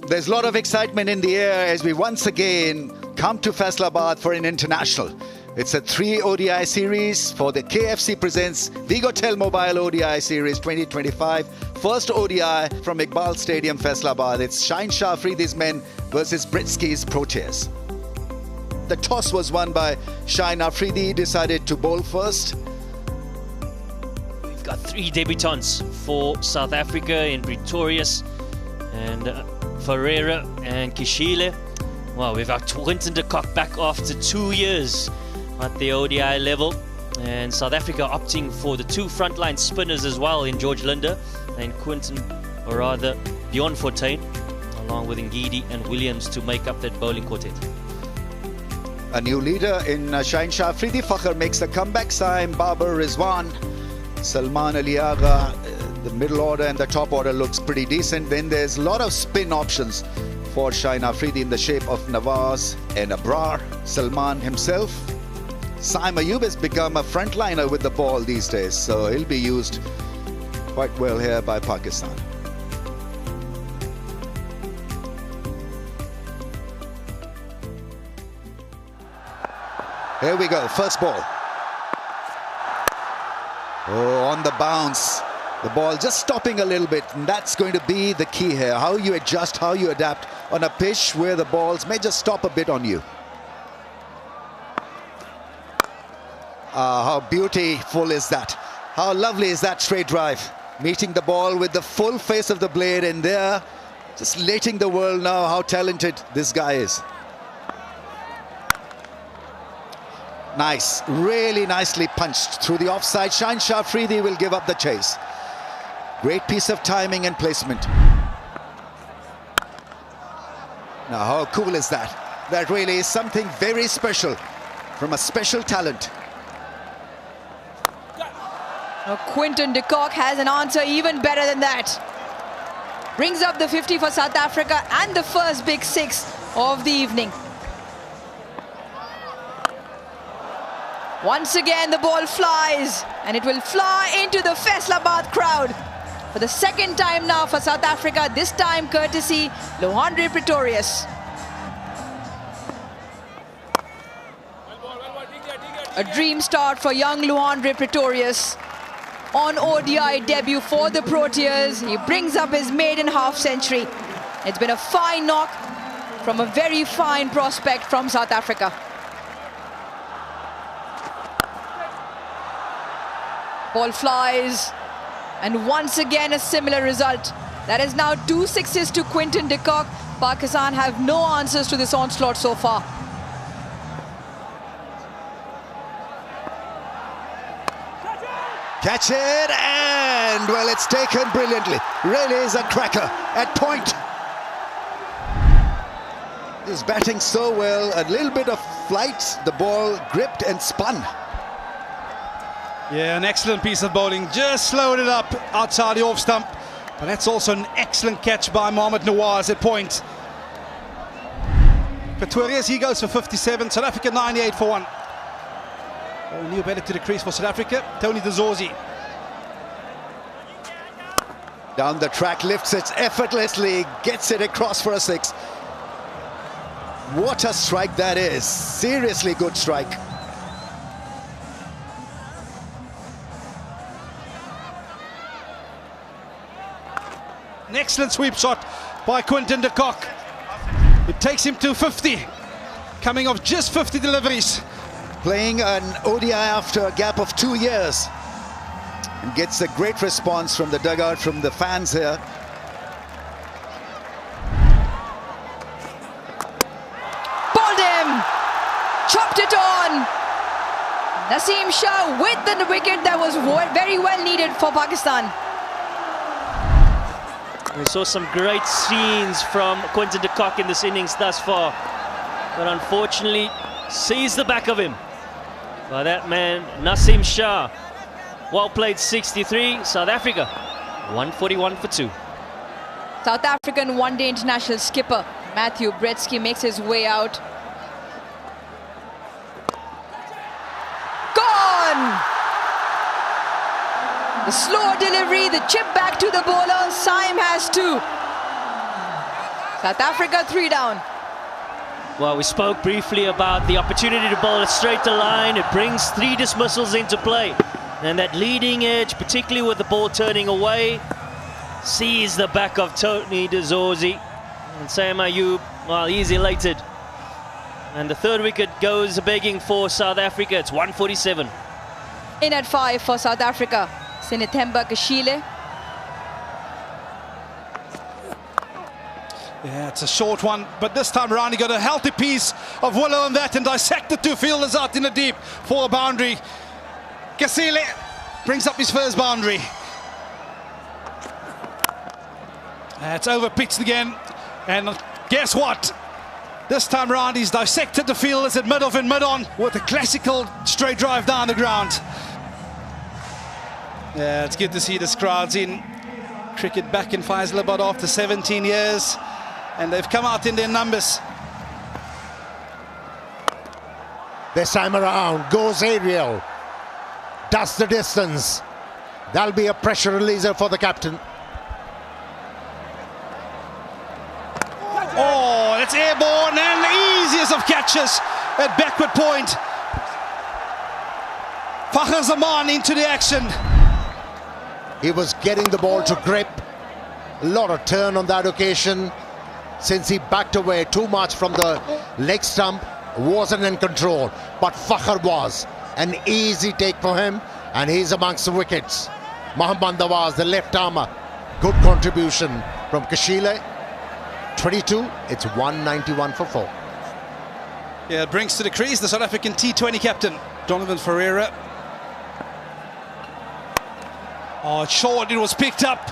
There's a lot of excitement in the air as we once again come to Faisalabad for an international. It's a 3 ODI series for the KFC presents Vigotel Mobile ODI Series 2025. First ODI from Iqbal Stadium, Faisalabad. It's Shaheen Shah Afridi's men versus Britsky's Proteas. The toss was won by Shaheen Afridi. He decided to bowl first. We've got 3 debutants for South Africa in Pretorius and Ferreira and Kishile. Well, we've got Quinton de Kock back after 2 years at the ODI level, and South Africa opting for the 2 frontline spinners as well in George Linder and Quinton, or rather Bjorn Fortuin, along with Ngidi and Williams to make up that bowling quartet. A new leader in Shaheen Shah Afridi. Fakhr makes the comeback. Saim, Babar, Rizwan, Salman Ali Agha. The middle order and the top order looks pretty decent. Then there's a lot of spin options for Shaheen Afridi in the shape of Nawaz and Abrar. Salman himself. Saim Ayub has become a frontliner with the ball these days, so he'll be used quite well here by Pakistan. Here we go, first ball. Oh, on the bounce. The ball just stopping a little bit, and that's going to be the key here. How you adjust, how you adapt on a pitch where the balls may just stop a bit on you. How beautiful is that? How lovely is that straight drive? Meeting the ball with the full face of the blade, and there, just letting the world know how talented this guy is. Nice, really nicely punched through the offside. Shaheen Shah Afridi will give up the chase. Great piece of timing and placement. Now, how cool is that? That really is something very special from a special talent. Now, Quinton de Kock has an answer even better than that. Brings up the 50 for South Africa and the first big 6 of the evening. Once again, the ball flies, and it will fly into the Faisalabad crowd for the second time now for South Africa, this time courtesy Luandre Pretorius. A dream start for young Luandre Pretorius on ODI debut for the Proteas. He brings up his maiden half-century. It's been a fine knock from a very fine prospect from South Africa. Ball flies, and once again a similar result. That is now 2 6s to Quinton de Kock. Pakistan have no answers to this onslaught so far. Catch it, and well, it's taken brilliantly. Really is a cracker at point. He's batting so well, a little bit of flight, the ball gripped and spun. Yeah, an excellent piece of bowling. Just slowed it up outside the off stump. But that's also an excellent catch by Mohamed Nawaz at point. Pretorius, he goes for 57. South Africa 98 for 1. A new better to the crease for South Africa. Tony de Zorzi. Down the track, lifts it effortlessly, gets it across for a 6. What a strike that is. Seriously good strike. An excellent sweep shot by Quinton de Kock. It takes him to 50, coming off just 50 deliveries. Playing an ODI after a gap of 2 years, and gets a great response from the dugout, from the fans here. Bowled him, chopped it on. Naseem Shah with the wicket that was very well needed for Pakistan. We saw some great scenes from Quinton de Kock in this innings thus far, but unfortunately sees the back of him by that man Naseem Shah. Well played, 63. South Africa 141 for 2. South African one-day international skipper Matthew Bretsky makes his way out. Gone! The slow delivery, the chip back to the bowler. Saim has 2. South Africa 3 down. Well, we spoke briefly about the opportunity to bowl it straight to line. It brings 3 dismissals into play. And that leading edge, particularly with the ball turning away, sees the back of Tony de Zorzi. And Sam Ayub, well, he's elated. And the 3rd wicket goes begging for South Africa. It's 147. In at 5 for South Africa, Sinethemba Kashile. Yeah, it's a short one, but this time around he got a healthy piece of willow on that and dissected 2 fielders out in the deep for a boundary. Kasile brings up his first boundary. It's over pitched again, and guess what? This time round he's dissected the fielders at mid-off and mid-on with a classical straight drive down the ground. Yeah, it's good to see this crowd's in cricket back in Faisalabad after 17 years, and they've come out in their numbers. This time around goes aerial, does the distance. That'll be a pressure releaser for the captain. Oh, it's airborne, and the easiest of catches at backward point. Fakhar Zaman into the action. He was getting the ball to grip. A lot of turn on that occasion. Since he backed away too much from the leg stump, wasn't in control. But Fakhar was. An easy take for him, and he's amongst the wickets. Mohammad Nawaz, the left armer. Good contribution from Kashile. 22, it's 191 for 4. Yeah, it brings to the crease the South African T20 captain, Donovan Ferreira. Oh, it's short, it was picked up,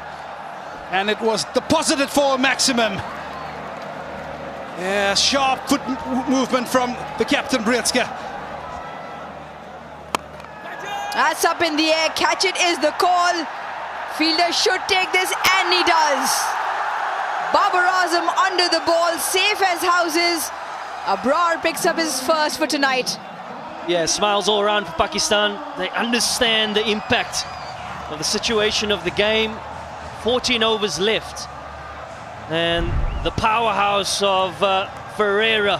and it was deposited for a maximum. Yeah, sharp foot movement from the captain, Brietska. That's up in the air, catch it is the call. Fielder should take this, and he does. Babar Azam under the ball, safe as houses. Abrar picks up his first for tonight. Yeah, smiles all around for Pakistan. They understand the impact of the situation of the game. 14 overs left. And the powerhouse of Ferreira.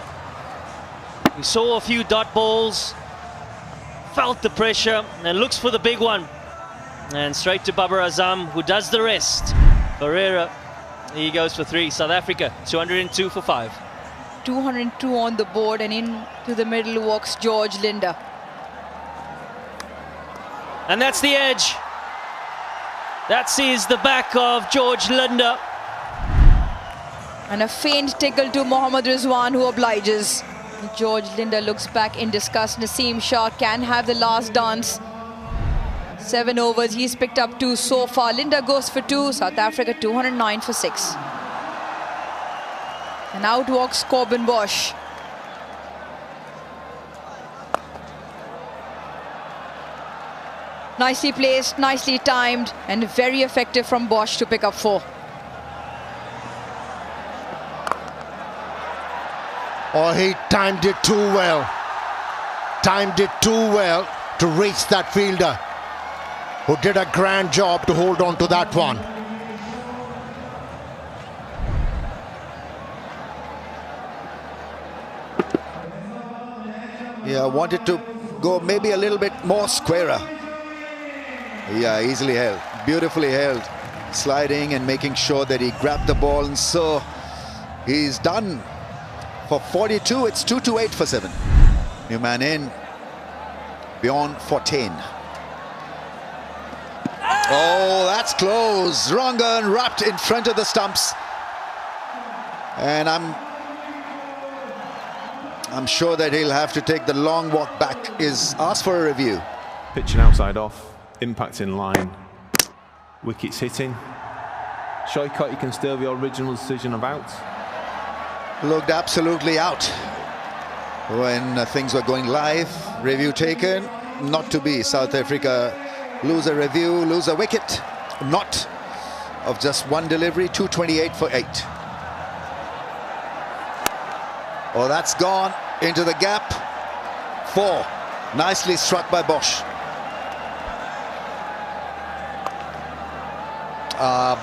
We saw a few dot balls, felt the pressure, and looks for the big one. And straight to Babar Azam, who does the rest. Ferreira, he goes for 3. South Africa, 202 for 5. 202 on the board, and into the middle walks George Linder. And that's the edge. That sees the back of George Linder. And a faint tickle to Mohammad Rizwan, who obliges. George Linder looks back in disgust. Naseem Shah can have the last dance. 7 overs, he's picked up 2 so far. Linder goes for 2. South Africa 209 for 6. And out walks Corbin Bosch. Nicely placed, nicely timed, and very effective from Bosch to pick up 4. Oh, he timed it too well. Timed it too well to reach that fielder, who did a grand job to hold on to that one. Yeah, I wanted to go maybe a little bit more squarer. Yeah, easily held, beautifully held, sliding and making sure that he grabbed the ball, and so he's done. For 42, it's 228 for 7. New man in, beyond 14. Oh, that's close. Wrong and wrapped in front of the stumps. And I'm sure that he'll have to take the long walk back. Is asked for a review. Pitching outside off, impact in line, wickets hitting. Shoykot, you can still the original decision of out. Looked absolutely out when things were going live. Review taken, not to be. South Africa lose a review, lose a wicket. Not of just one delivery, 228 for 8. Oh, that's gone into the gap. 4. Nicely struck by Bosch.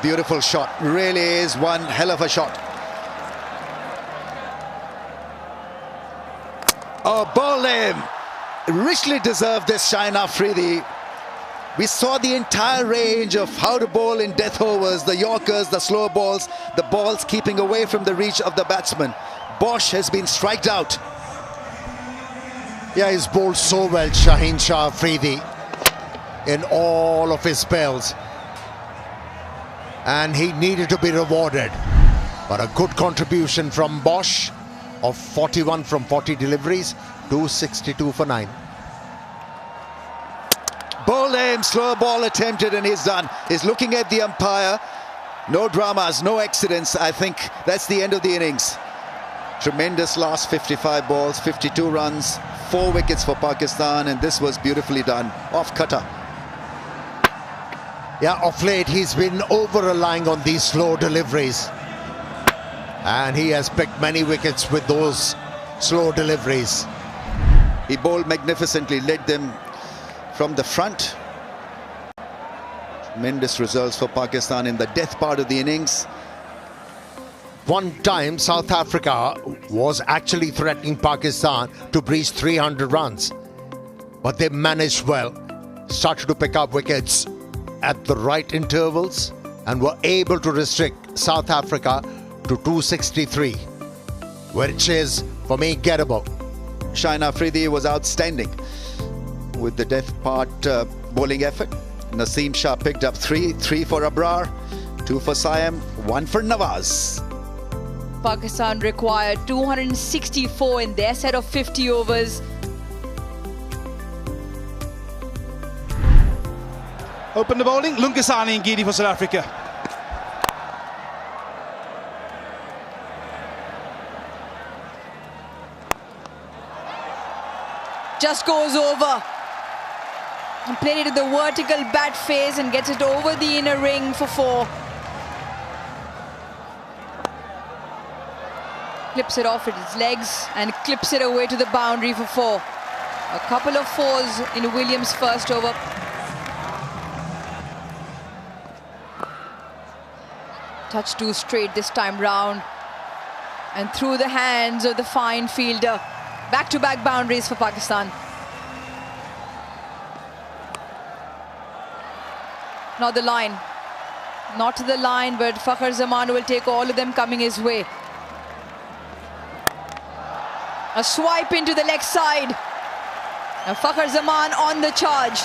Beautiful shot. Really is one hell of a shot. Oh, bowling! Richly deserved this, Shine Afridi. We saw the entire range of how to bowl in death overs, the Yorkers, the slow balls, the balls keeping away from the reach of the batsman. Bosch has been striked out. Yeah, he's bowled so well, Shaheen Shah Afridi, in all of his spells. And he needed to be rewarded. But a good contribution from Bosch of 41 from 40 deliveries, 262 for 9. Bowling, slow ball attempted and he's done. He's looking at the umpire. No dramas, no accidents. I think that's the end of the innings. Tremendous last 55 balls, 52 runs, 4 wickets for Pakistan, and this was beautifully done. Off cutter. Yeah, of late he's been over-relying on these slow deliveries. And he has picked many wickets with those slow deliveries. He bowled magnificently, led them from the front. Tremendous results for Pakistan in the death part of the innings. One time South Africa was actually threatening Pakistan to breach 300 runs. But they managed well, started to pick up wickets at the right intervals and were able to restrict South Africa to 263, which is, for me, gettable. Shine Afridi was outstanding with the death part bowling effort. Naseem Shah picked up 3 for Abrar, 2 for Siam, 1 for Nawaz. Pakistan required 264 in their set of 50 overs. Open the bowling, Lunkasani and Gidi for South Africa. Just goes over. And played it to the vertical bat face and gets it over the inner ring for 4. Clips it off with its legs and clips it away to the boundary for 4. A couple of 4s in Williams' first over. Touch 2 straight this time round. And through the hands of the fine fielder. Back-to-back boundaries for Pakistan. Not the line. Not to the line, but Fakhar Zaman will take all of them coming his way. A swipe into the leg side. And Fakhar Zaman on the charge.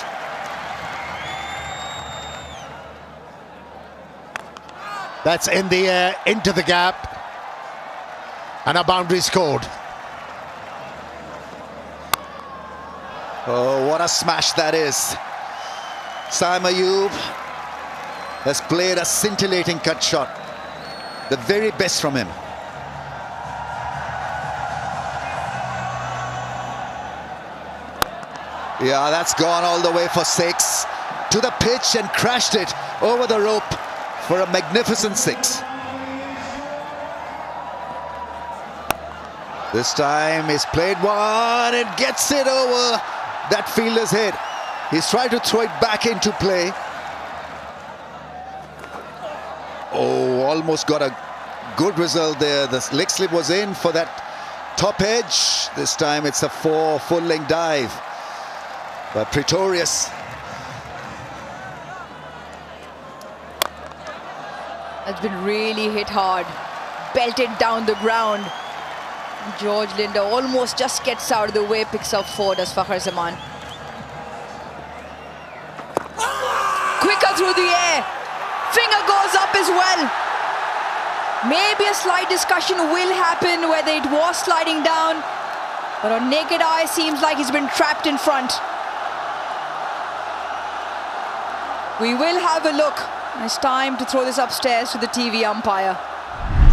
That's in the air, into the gap. And a boundary scored. Oh, what a smash that is. Saim Ayub has played a scintillating cut shot. The very best from him. Yeah, that's gone all the way for 6. To the pitch and crashed it over the rope for a magnificent 6. This time he's played one and gets it over that fielder's head. He's tried to throw it back into play. Oh, almost got a good result there. The leg slip was in for that top edge. This time it's a 4 full-length dive. But Pretorius. That's been really hit hard. Belted down the ground. George Linder almost just gets out of the way, picks up 4, does Fakhar Zaman. Quicker through the air. Finger goes up as well. Maybe a slight discussion will happen whether it was sliding down. But on naked eye, seems like he's been trapped in front. We will have a look. It's time to throw this upstairs to the TV umpire.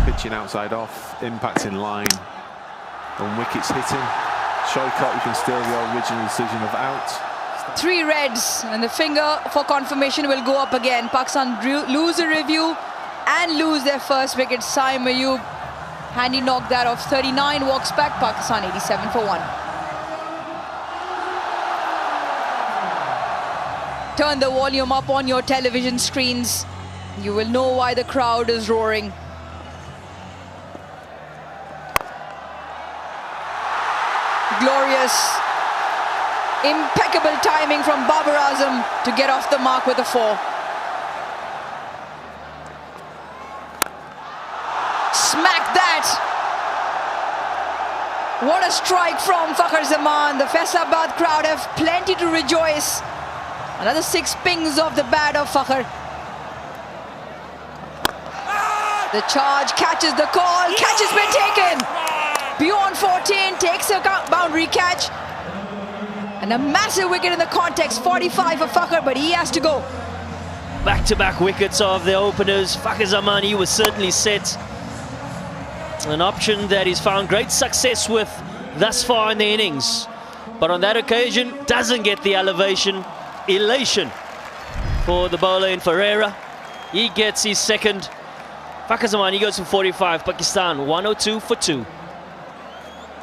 Pitching outside off, impact in line. On wickets hitting. Shoykot, you can steal the original decision of out. 3 reds and the finger for confirmation will go up again. Pakistan lose a review and lose their first wicket. Saim Ayub, handy knock that off 39, walks back. Pakistan 87 for 1. Turn the volume up on your television screens. You will know why the crowd is roaring. glorious, impeccable timing from Babar Azam to get off the mark with a 4. Smack that! What a strike from Fakhar Zaman. The Faisalabad crowd have plenty to rejoice. Another 6 pings off the bat of Fakhar. The charge catches the call. Catch has been taken. Beyond 14, takes a boundary catch. And a massive wicket in the context. 45 for Fakhar, but he has to go. Back-to-back wickets of the openers. Fakhar Zaman, he was certainly set. An option that he's found great success with thus far in the innings. But on that occasion, doesn't get the elevation. Elation for the bowler in Ferreira. He gets his second. Fakhar Zaman, he goes for 45. Pakistan, 102 for 2.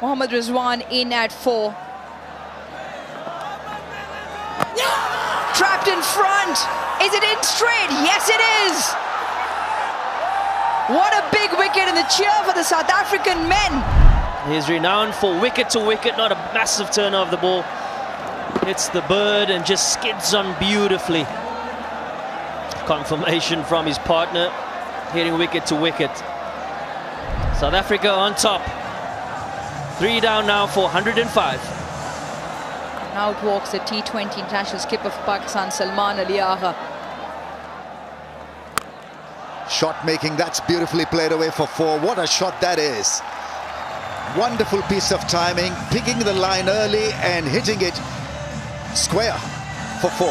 Mohammad Rizwan in at 4. Trapped in front. Is it in straight? Yes, it is. What a big wicket, and the cheer for the South African men. He's renowned for wicket to wicket, not a massive turn of the ball. Hits the bird and just skids on beautifully. Confirmation from his partner, hitting wicket to wicket. South Africa on top. 3 down now for 105. Out walks the T20 international skipper for Pakistan, Salman Ali Agha. Shot making, that's beautifully played away for 4. What a shot that is. Wonderful piece of timing, picking the line early and hitting it square for 4.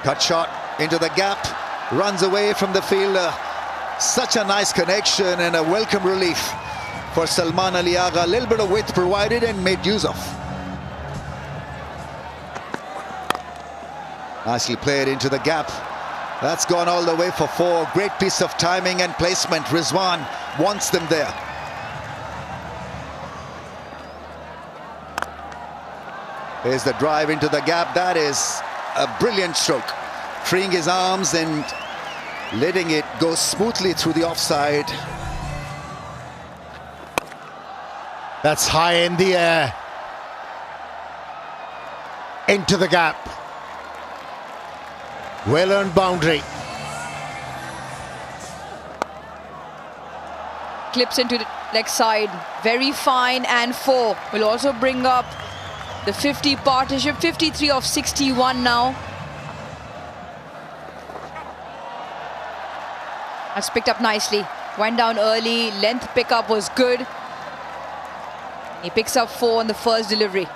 Cut shot into the gap, runs away from the fielder. Such a nice connection and a welcome relief for Salman Ali Agha. A little bit of width provided and made use of. Nicely played into the gap. That's gone all the way for 4. Great piece of timing and placement. Rizwan wants them there. There's the drive into the gap. That is a brilliant stroke. Freeing his arms and letting it go smoothly through the offside. That's high in the air. Into the gap. Well-earned boundary. Clips into the leg side. Very fine, and 4. Will also bring up the 50 partnership. 53 of 61 now. That's picked up nicely. Went down early. Length pickup was good. He picks up 4 on the first delivery.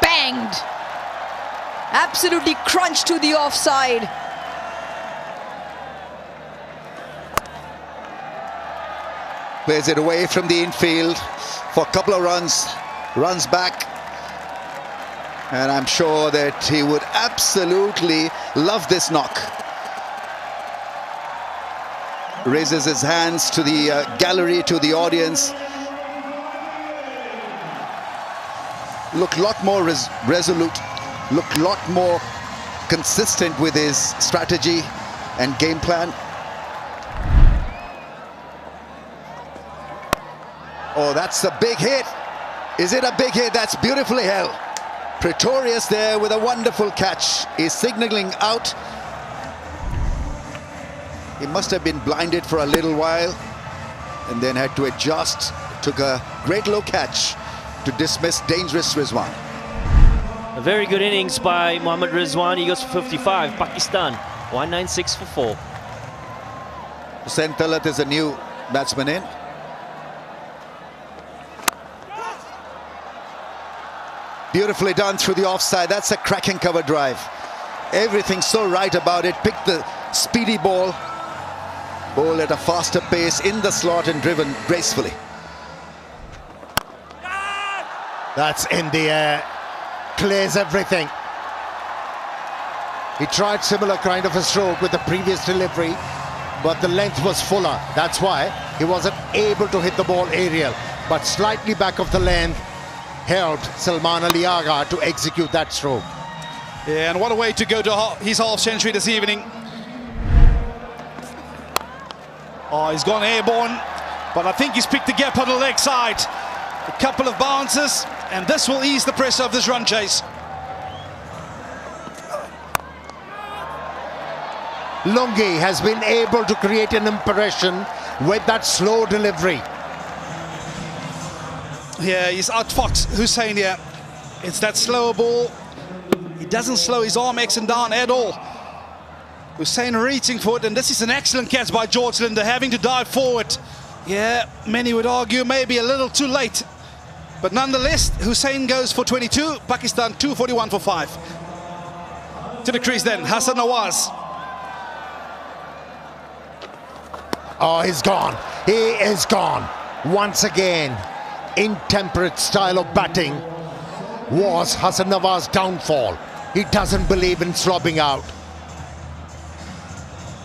Banged. Absolutely crunched to the offside. Plays it away from the infield for a couple of runs. Runs back. And I'm sure that he would absolutely love this knock. Raises his hands to the gallery, to the audience. Look a lot more resolute, look a lot more consistent with his strategy and game plan. Oh, that's a big hit. Is it a big hit? That's beautifully held. Pretorius there with a wonderful catch. He's signaling out. He must have been blinded for a little while and then had to adjust. Took a great low catch to dismiss dangerous Rizwan. A very good innings by Mohammad Rizwan. He goes for 55. Pakistan, 196 for 4. Hussain Talat is a new batsman in. Beautifully done through the offside. That's a cracking cover drive. Everything so right about it. Picked the speedy ball. Ball at a faster pace in the slot and driven gracefully. That's in the air. Clears everything. He tried similar kind of a stroke with the previous delivery, but the length was fuller. That's why he wasn't able to hit the ball aerial. But slightly back of the length helped Salman Ali Agha to execute that stroke. Yeah, and what a way to go to his half century this evening. Oh, he's gone airborne, but I think he's picked the gap on the leg side. A couple of bounces, and this will ease the pressure of this run chase. Lungi has been able to create an impression with that slow delivery. Yeah, he's outfought Hussein here. It's that slow ball. He doesn't slow his arm X and down at all. Hussein reaching for it, and this is an excellent catch by George Linder, having to dive forward. Yeah, many would argue maybe a little too late. But nonetheless, Hussein goes for 22, Pakistan 241 for 5. To the crease then, Hassan Nawaz. Oh, he's gone. He is gone. Once again, intemperate style of batting was Hassan Nawaz's downfall. He doesn't believe in slobbing out.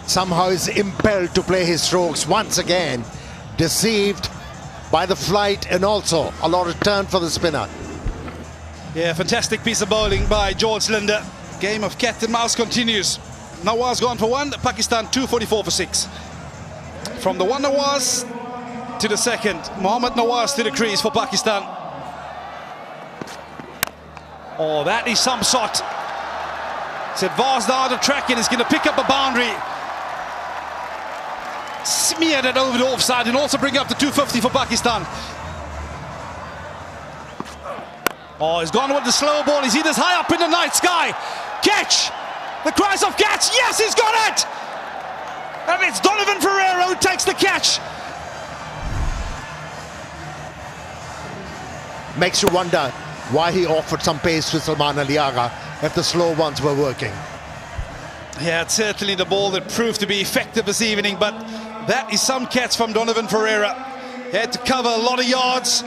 Somehow is impelled to play his strokes once again, deceived by the flight and also a lot of turn for the spinner. Yeah, fantastic piece of bowling by George Linder. Game of cat and mouse continues. Nawaz gone for 1, Pakistan 244 for 6. From the one Nawaz to the second, Mohammad Nawaz to the crease for Pakistan. Oh, that is some shot. It's advanced out of track and is going to pick up a boundary. Smeared it over the offside and also bring up the 250 for Pakistan. Oh, he's gone with the slow ball. He's this high up in the night sky. Catch! The cries of catch! Yes, he's got it! And it's Donovan Ferreira who takes the catch. Makes you wonder why he offered some pace to Salman Ali Agha if the slow ones were working. Yeah, it's certainly the ball that proved to be effective this evening, but that is some catch from Donovan Ferreira. He had to cover a lot of yards.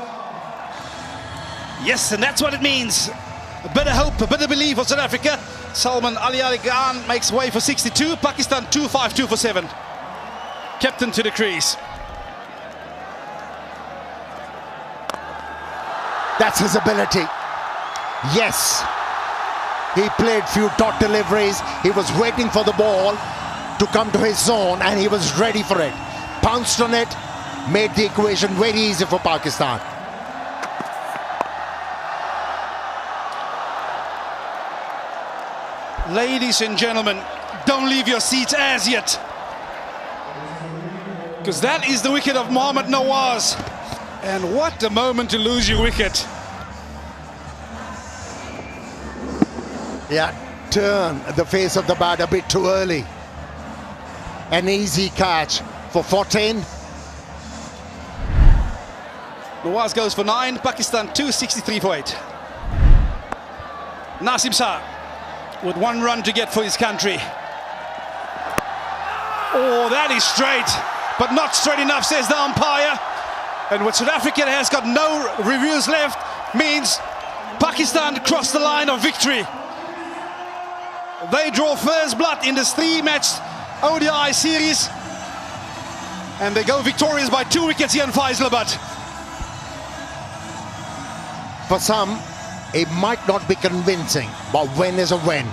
Yes, and that's what it means. A bit of hope, a bit of belief for South Africa. Salman Ali Agha makes way for 62. Pakistan 252 for 7. Captain to the crease. That's his ability. Yes. He played few dot deliveries. He was waiting for the ball to come to his zone and he was ready for it. Pounced on it, made the equation very easy for Pakistan. Ladies and gentlemen, don't leave your seats as yet, because that is the wicket of Mohammad Nawaz. And what a moment to lose your wicket. Yeah, turn the face of the bat a bit too early. An easy catch for 14. Nawaz goes for 9, Pakistan 263 for 8. Nasim Shah with 1 run to get for his country. Oh, that is straight, but not straight enough, says the umpire. And what South Africa has got no reviews left means Pakistan crossed the line of victory. They draw first blood in this 3-match ODI series, and they go victorious by 2 wickets here in Faisalabad. For some, it might not be convincing, but win is a win.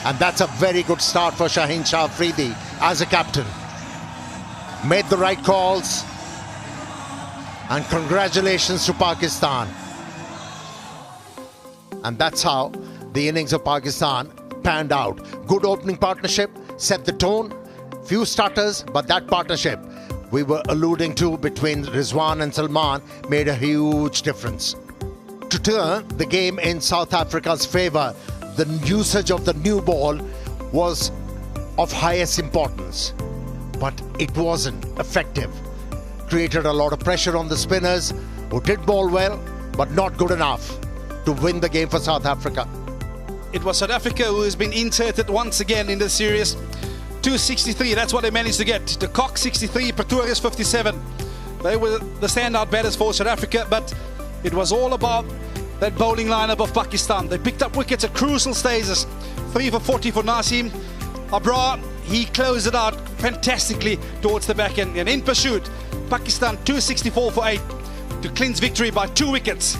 And that's a very good start for Shaheen Shah Afridi as a captain. Made the right calls. And congratulations to Pakistan. And that's how the innings of Pakistan panned out. Good opening partnership, set the tone. Few starters, but that partnership we were alluding to between Rizwan and Salman made a huge difference. To turn the game in South Africa's favour, the usage of the new ball was of highest importance, but it wasn't effective. Created a lot of pressure on the spinners, who did bowl well, but not good enough to win the game for South Africa. It was South Africa who has been inserted once again in this series. 263, that's what they managed to get. De Kock 63, Pretorius 57. They were the standout batters for South Africa, but it was all about that bowling lineup of Pakistan. They picked up wickets at crucial stages. 3 for 40 for Nasim. Abrar, he closed it out fantastically towards the back end. And in pursuit, Pakistan 264 for 8 to clinch victory by 2 wickets.